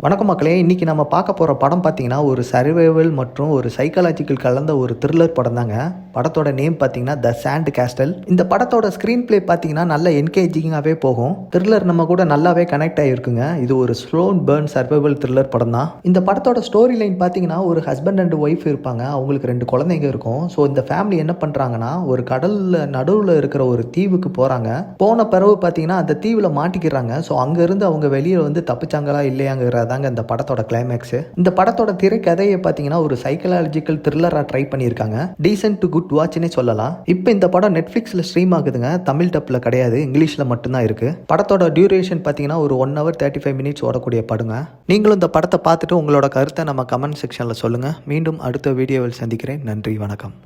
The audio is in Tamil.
வணக்கம் மக்களே, இன்னைக்கு நம்ம பார்க்க போகிற படம் பார்த்தீங்கன்னா ஒரு சர்வைவல் மற்றும் ஒரு சைக்காலஜிக்கல் கலந்த ஒரு த்ரில்லர் படம் தாங்க. படத்தோட நேம் பார்த்தீங்கன்னா த சாண்ட் கேஸ்டல். இந்த படத்தோட ஸ்க்ரீன் பிளே பார்த்தீங்கன்னா நல்ல என்கேஜிங்காகவே போகும். த்ரில்லர் நம்ம கூட நல்லாவே கனெக்ட் ஆகிருக்குங்க. இது ஒரு ஸ்லோ பர்ன் சர்வைவல் த்ரில்லர் படம் தான். இந்த படத்தோட ஸ்டோரி லைன் பார்த்தீங்கன்னா ஒரு ஹஸ்பண்ட் அண்ட் ஒய்ஃப் இருப்பாங்க. அவங்களுக்கு 2 குழந்தைங்க இருக்கும். ஸோ இந்த ஃபேமிலி என்ன பண்ணுறாங்கன்னா ஒரு கடலில் நடுவில் இருக்கிற ஒரு தீவுக்கு போகிறாங்க. போன பிறகு பார்த்தீங்கன்னா அந்த தீவில் மாட்டிக்கிறாங்க. ஸோ அங்கேருந்து அவங்க வெளியே வந்து தப்பிச்சாங்களா இல்லையாங்கிறதாங்க இந்த படத்தோட கிளைமேக்ஸ். இந்த படத்தோட திரைக்கதையை பார்த்தீங்கன்னா ஒரு சைக்காலஜிக்கல் த்ரில்லரா ட்ரை பண்ணியிருக்காங்க. டீசென்ட் டு குட் வாட்ச்னே சொல்லலாம். இப்போ இந்த படம் நெட்ஃபிளிக்ஸ்ல ஸ்ட்ரீம் ஆகுதுங்க. தமிழ் டப்ல கிடையாது, இங்கிலீஷ்ல மட்டும்தான் இருக்கு. படத்தோட டியூரேஷன் பார்த்தீங்கன்னா ஒரு 1 hour 35 minutes ஓடக்கூடிய படங்க. நீங்களும் இந்த படத்தை பார்த்துட்டு உங்களோட கருத்தை நம்ம கமெண்ட் செக்ஷன்ல சொல்லுங்க. மீண்டும் அடுத்த வீடியோவில் சந்திக்கிறேன். நன்றி, வணக்கம்.